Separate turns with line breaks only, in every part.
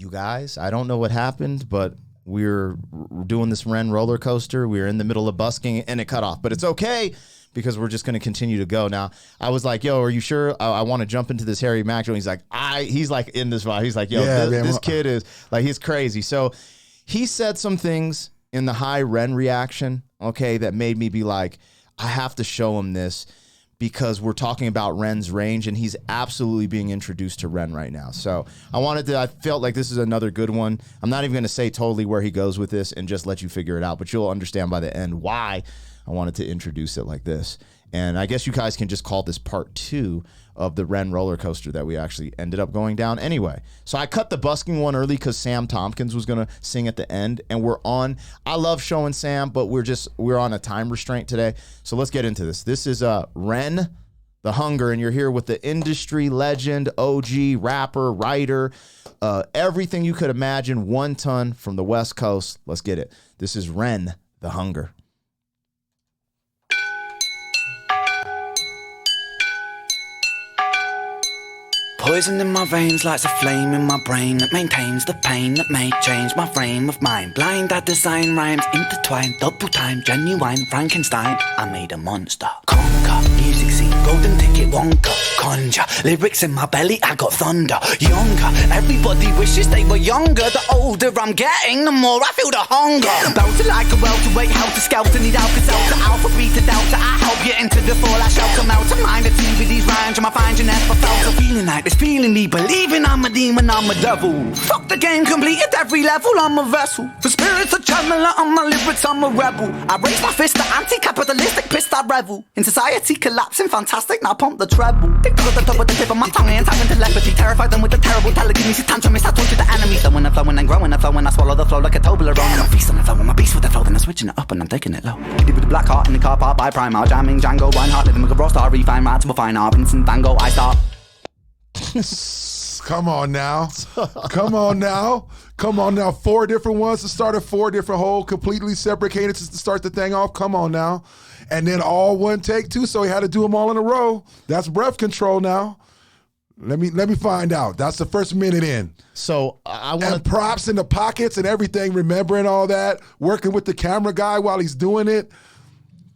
you guys, I don't know what happened, but we're doing this REN roller coaster. We were in the middle of busking and it cut off, but it's okay because we're just going to continue to go. Now, I was like, yo, are you sure I want to jump into this Harry Mack joint? He's like, he's like in this vibe. He's like, yo, this kid is like, he's crazy. So he said some things in the high REN reaction, okay, that made me be like, I have to show him this because we're talking about REN's range and he's absolutely being introduced to REN right now. So I felt like this is another good one. I'm not even going to say totally where he goes with this and just let you figure it out, but you'll understand by the end why I wanted to introduce it like this. And I guess you guys can just call this part 2 of the REN roller coaster that we actually ended up going down anyway. So I cut the busking one early because Sam Tompkins was going to sing at the end. And I love showing Sam, but we're on a time restraint today. So let's get into this. This is REN, The Hunger, and you're here with the industry legend, OG, rapper, writer, everything you could imagine, 1 ton from the West Coast. Let's get it. This is REN, The Hunger.
Poison in my veins lights a flame in my brain that maintains the pain that may change my frame of mind. Blind, I design rhymes intertwined, double time, genuine Frankenstein. I made a monster. Conquer, music scene, golden ticket, Wonka, conjure. Lyrics in my belly, I got thunder. Younger, everybody wishes they were younger. The older I'm getting, the more I feel the hunger. Belted like a welterweight, helter skelter, need Alka-Seltzer, alpha, beta, delta. I help you into the fall, I shall come out to mind a team with these rhymes. I find you never felt a feeling like this. Feeling me, believing I'm a demon, I'm a devil. Fuck the game, complete at every level, I'm a vessel. For spirits, a channeler, on my lyrics, I'm a rebel. I raise my fist, the anti-capitalistic pissed, I revel. In society collapsing, fantastic, now pump the treble. Tick to the top with the tip of my tongue, and time into telepathy. Terrified them with the terrible telekinesis, tantrumist, I torture the enemies. Flowing and flowing and growing and flowing, I swallow the flow like a Toblerone. I'm feasting and flowing, my beast with the flow, then I'm switching it up and I'm taking it low. Deep with the black heart in the car park by Primal, jamming Django, Reinhardt, living with a raw star, refine, rats, we'll find our Vincent Van Gogh, I start.
Come on now. 4 different ones to start at 4 different whole completely separate cadences to start the thing off. Come on now. And then all one take too, so he had to do them all in a row. That's breath control now. Let me find out. That's the first minute in.
So I want
props in the pockets and everything, remembering all that, working with the camera guy while he's doing it.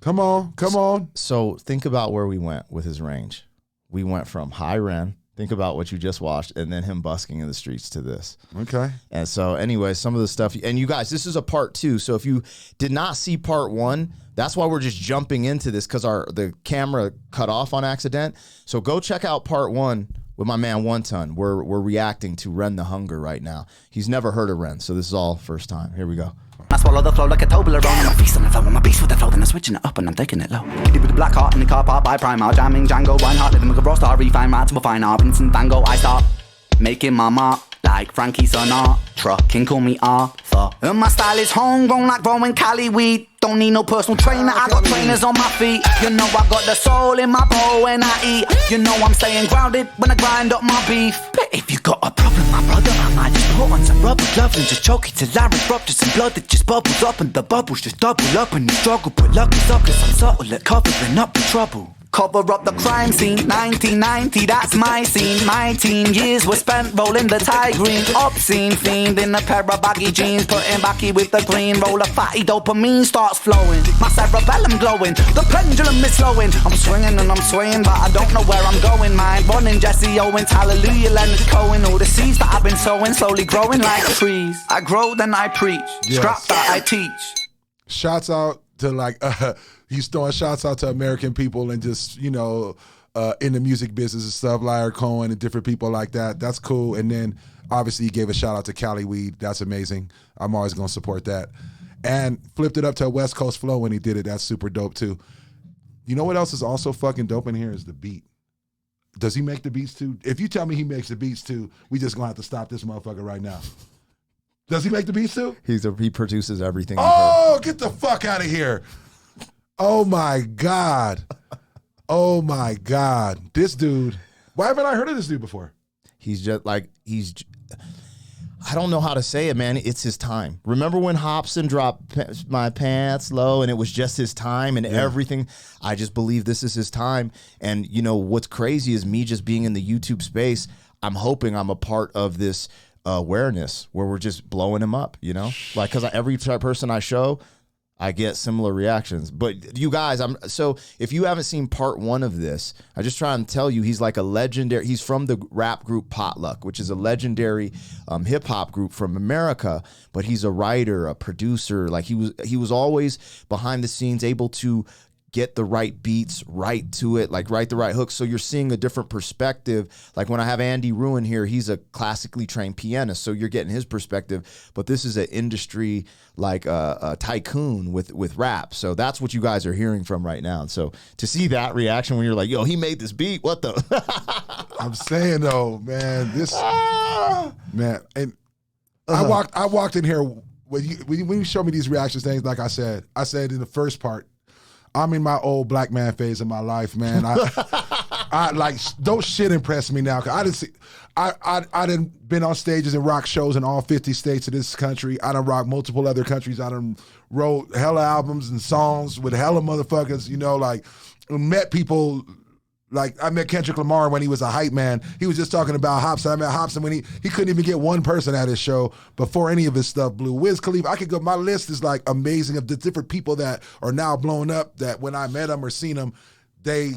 Come on.
So think about where we went with his range. We went from high REN. Think about what you just watched, and then him busking in the streets to this.
Okay.
And so anyway, some of the stuff, and you guys, this is a part 2. So if you did not see part 1, that's why we're just jumping into this, because the camera cut off on accident. So go check out part 1 with my man 1 ton. We're reacting to REN the Hunger right now. He's never heard of REN, so this is all first time. Here we go.
I swallow the flow like a Toblerone. I'm feasting and flowing, my beast with the flow, then I'm switching it up and I'm taking it low. Deep with the black heart in the car park by Primal, jamming Django, Reinhardt, living with a raw star, refine, rats, we'll find our Vincent Van Gogh, I start making my mark like Frankie Sinatra, can call me Arthur. And my style is homegrown like growing Cali weed. Don't need no personal trainer, I got trainers on my feet. You know I got the soul in my bowl when I eat. You know I'm staying grounded when I grind up my beef. But if you got a problem, my brother, I might just put on some rubber gloves and just choke it till I erupt. Just some blood that just bubbles up and the bubbles just double up and you struggle. But luck is up cause I'm subtle at covering up the trouble. Cover up the crime scene, 1990, that's my scene. My teen years were spent rolling the Thai green. Obscene fiend in a pair of baggy jeans, putting backy with the green. Roll a fatty, dopamine starts flowing. My cerebellum glowing, the pendulum is slowing. I'm swinging and I'm swaying, but I don't know where I'm going. Mind running, Jesse Owens, hallelujah, Leonard Cohen. All the seeds that I've been sowing, slowly growing like trees. I grow, then I preach, scrap that I teach.
Shouts out to he's throwing shots out to American people and just, in the music business and stuff, Larry Cohen and different people like that. That's cool. And then obviously he gave a shout out to Cali Weed. That's amazing. I'm always going to support that. And flipped it up to a West Coast flow when he did it. That's super dope too. You know what else is also fucking dope in here is the beat. Does he make the beats too? If you tell me he makes the beats too, we just going to have to stop this motherfucker right now. Does he make the beats too?
He produces everything.
Oh, get the fuck out of here. Oh my God. This dude. Why haven't I heard of this dude before?
I don't know how to say it, man. It's his time. Remember when Hobson dropped My Pants Low and it was just his time and everything? I just believe this is his time. And what's crazy is me just being in the YouTube space, I'm hoping I'm a part of this awareness where we're just blowing him up, you know? Like, because every person I show, I get similar reactions. But you guys, so if you haven't seen part 1 of this, I just try and tell you, he's like a legendary, he's from the rap group Potluck, which is a legendary hip hop group from America, but he's a writer, a producer. Like he was always behind the scenes, able to get the right beats, right to it, like write the right hooks. So you're seeing a different perspective. Like when I have Andy Ruin here, he's a classically trained pianist, so you're getting his perspective. But this is an industry like a tycoon with rap. So that's what you guys are hearing from right now. And so to see that reaction when you're like, yo, he made this beat, what the?
I'm saying though, man, man, and I walked in here when you showed me these reaction things. Like I said in the first part, I'm in my old black man phase of my life, man. I like, don't shit impress me now. Cause I done been on stages and rock shows in all 50 states of this country. I done rock multiple other countries. I done wrote hella albums and songs with hella motherfuckers, you know, like met people. Like I met Kendrick Lamar when he was a hype man. He was just talking about Hopsin. I met Hopsin when he couldn't even get one person at his show before any of his stuff blew. Wiz Khalifa, I could go, my list is like amazing of the different people that are now blown up that when I met them or seen them, they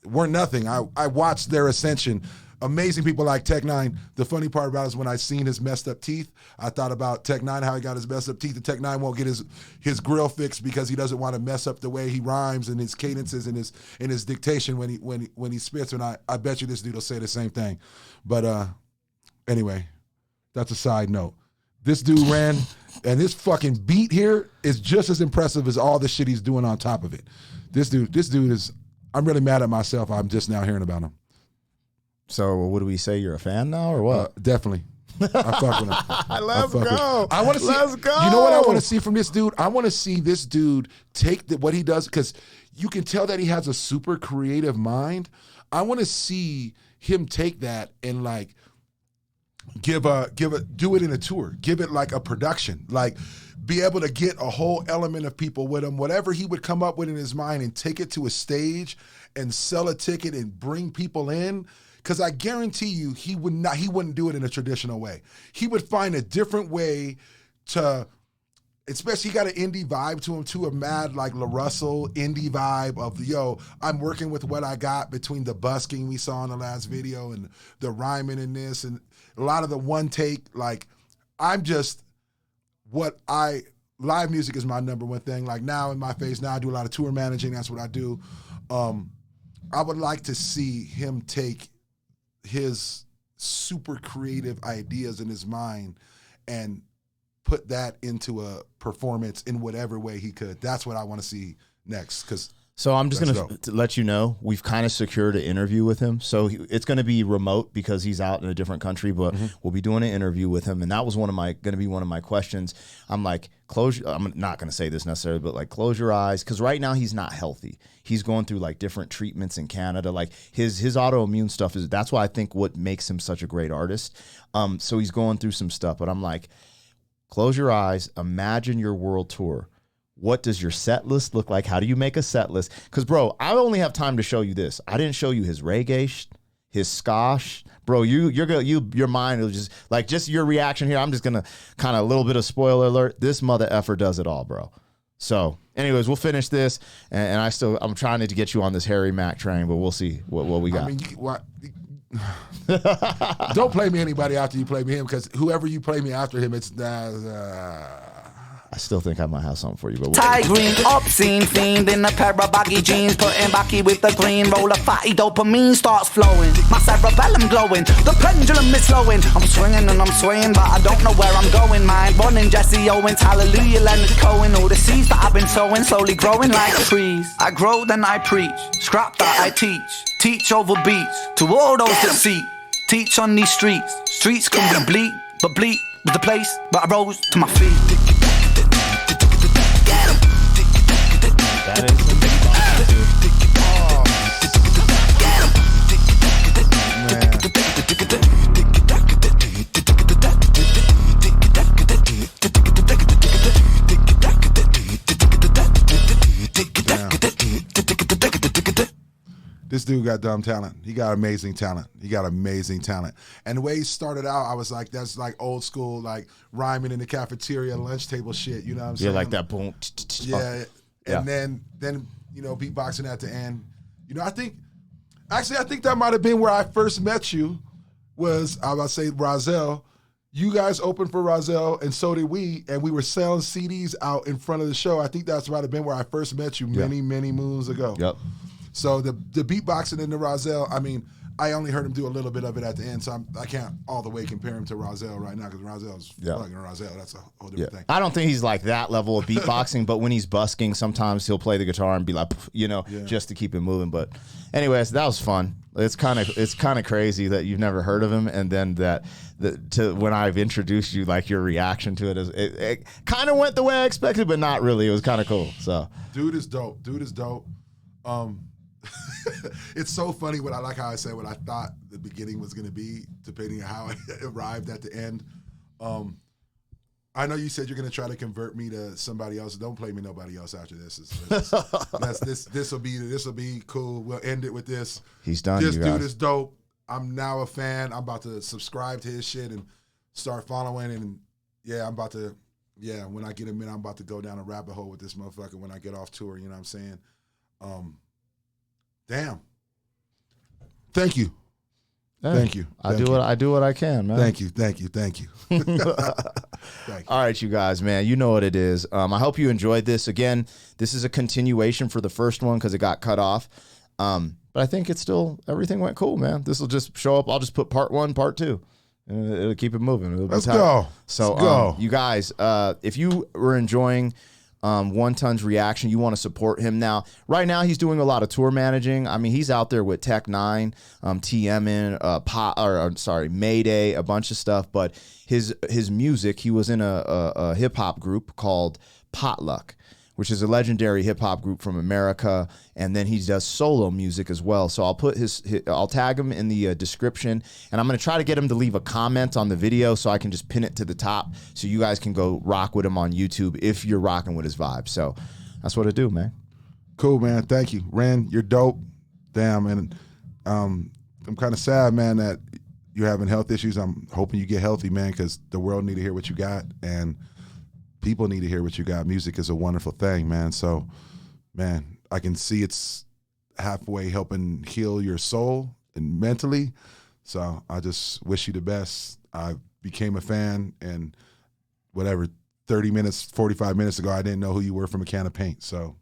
weren't nothing. I watched their ascension. Amazing people like Tech Nine. The funny part about it is when I seen his messed up teeth, I thought about Tech Nine, how he got his messed up teeth. And Tech Nine won't get his grill fixed because he doesn't want to mess up the way he rhymes and his cadences and his dictation when he spits. And I bet you this dude will say the same thing. But anyway, that's a side note. This dude ran, and this fucking beat here is just as impressive as all the shit he's doing on top of it. This dude is. I'm really mad at myself. I'm just now hearing about him.
So what do we say? You're a fan now or what?
Definitely. I fuck with him.
Let's go.
I want to see.
Let's go.
You know what I want to see from this dude? I want to see this dude take what he does, because you can tell that he has a super creative mind. I want to see him take that and like do it in a tour. Give it like a production. Like be able to get a whole element of people with him, whatever he would come up with in his mind, and take it to a stage and sell a ticket and bring people in. Because I guarantee you, he wouldn't do it in a traditional way. He would find a different way to, especially he got an indie vibe to him too, a mad like La Russell indie vibe of, yo, I'm working with what I got between the busking we saw in the last video and the rhyming in this and a lot of the one take, like live music is my number one thing. Like now in my phase, now I do a lot of tour managing, that's what I do. I would like to see him take his super creative ideas in his mind and put that into a performance in whatever way he could. That's what I want to see next.
So I'm just going to let you know, we've kind of secured an interview with him. So it's going to be remote because he's out in a different country, but we'll be doing an interview with him. And that was going to be one of my questions. I'm like, I'm not going to say this necessarily, but like close your eyes. Cause right now he's not healthy. He's going through like different treatments in Canada. Like his autoimmune stuff that's why I think what makes him such a great artist. So he's going through some stuff, but I'm like, close your eyes. Imagine your world tour. What does your set list look like? How do you make a set list? Because, bro, I only have time to show you this. I didn't show you his reggae, his ska. Bro, your mind will just your reaction here. I'm just gonna kind of a little bit of spoiler alert. This mother effer does it all, bro. So, anyways, we'll finish this, and I'm trying to get you on this Harry Mack train, but we'll see what we got.
I mean, don't play me anybody after you play me him, because whoever you play me after him, it's
I still think I might have something for you, but
Tie green, obscene fiend in a pair of baggy jeans, putting backy with the green, roll a fatty, dopamine starts flowing, my cerebellum glowing, the pendulum is slowing, I'm swinging and I'm swaying, but I don't know where I'm going, mind running, Jesse Owens, hallelujah, Leonard Cohen, all the seeds that I've been sowing, slowly growing like trees, I grow then I preach, scrap that I teach over beats, to all those that seek, teach on these streets can be bleak, but bleak was the place, but I rose to my feet.
That is some big box, dude.
dude got dumb talent. He got amazing talent. And the way he started out, I was like, that's like old school, like rhyming in the cafeteria, lunch table shit. You know what I'm saying?
Yeah, like that boom.
Yeah. And then you know, beatboxing at the end. You know, I think that might have been where I first met you. Was I was about to say Rozelle. You guys opened for Rozelle, and so did we, and we were selling CDs out in front of the show. I think that's might have been where I first met you many moons ago.
Yep.
So the beatboxing in the Rozelle, I mean, I only heard him do a little bit of it at the end, so I can't all the way compare him to Rozelle right now because Rozelle's fucking Rozelle. That's a whole different thing.
I don't think he's like that level of beatboxing, but when he's busking, sometimes he'll play the guitar and be like, you know, just to keep it moving. But anyways, that was fun. It's kind of crazy that you've never heard of him, and then to when I've introduced you, like your reaction to it is it kind of went the way I expected, but not really. It was kind of cool. So
dude is dope. It's so funny what I said what I thought the beginning was going to be, depending on how it arrived at the end. I know you said you're going to try to convert me to somebody else. Don't play me nobody else after this. This will be cool. We'll end it with this.
He's done.
This dude is dope. I'm now a fan. I'm about to subscribe to his shit and start following. And I'm about to. Yeah, when I get a minute, I'm about to go down a rabbit hole with this motherfucker when I get off tour. You know what I'm saying? Damn. Thank you.
Hey,
Thank you.
I do what I can, man.
Thank you.
All right, you guys, man. You know what it is. I hope you enjoyed this. Again, this is a continuation for the first one because it got cut off. But I think it's still everything went cool, man. This will just show up. I'll just put part 1, part 2. And it'll keep it moving.
Let's go.
So,
Let's go.
You guys, if you were enjoying One Ton's reaction, you want to support him now. Right now, he's doing a lot of tour managing. I mean, he's out there with Tech Nine, TMN, Mayday, a bunch of stuff. But his music, he was in a hip hop group called Potluck, which is a legendary hip hop group from America, and then he does solo music as well. So I'll put I'll tag him in the description, and I'm gonna try to get him to leave a comment on the video so I can just pin it to the top, so you guys can go rock with him on YouTube if you're rocking with his vibe. So that's what I do, man.
Cool, man. Thank you, Ren. You're dope. Damn, and I'm kind of sad, man, that you're having health issues. I'm hoping you get healthy, man, because the world need to hear what you got, and people need to hear what you got. Music is a wonderful thing, man. So, man, I can see it's halfway helping heal your soul and mentally. So I just wish you the best. I became a fan, and 45 minutes ago, I didn't know who you were from a can of paint. So,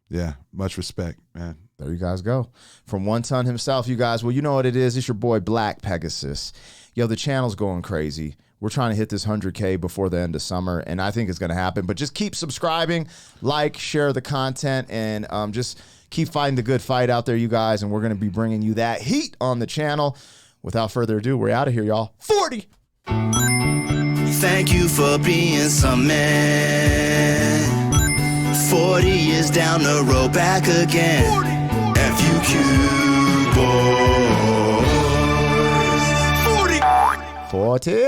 yeah, much respect, man.
There you guys go. From One Ton himself, you guys, well, you know what it is. It's your boy, Black Pegasus. Yo, the channel's going crazy. We're trying to hit this 100K before the end of summer, and I think it's going to happen. But just keep subscribing, like, share the content, and just keep fighting the good fight out there, you guys, and we're going to be bringing you that heat on the channel. Without further ado, we're out of here, y'all. 40!
Thank you for being some man. 40 years down the road, back again. FUQ boys. 40!
40!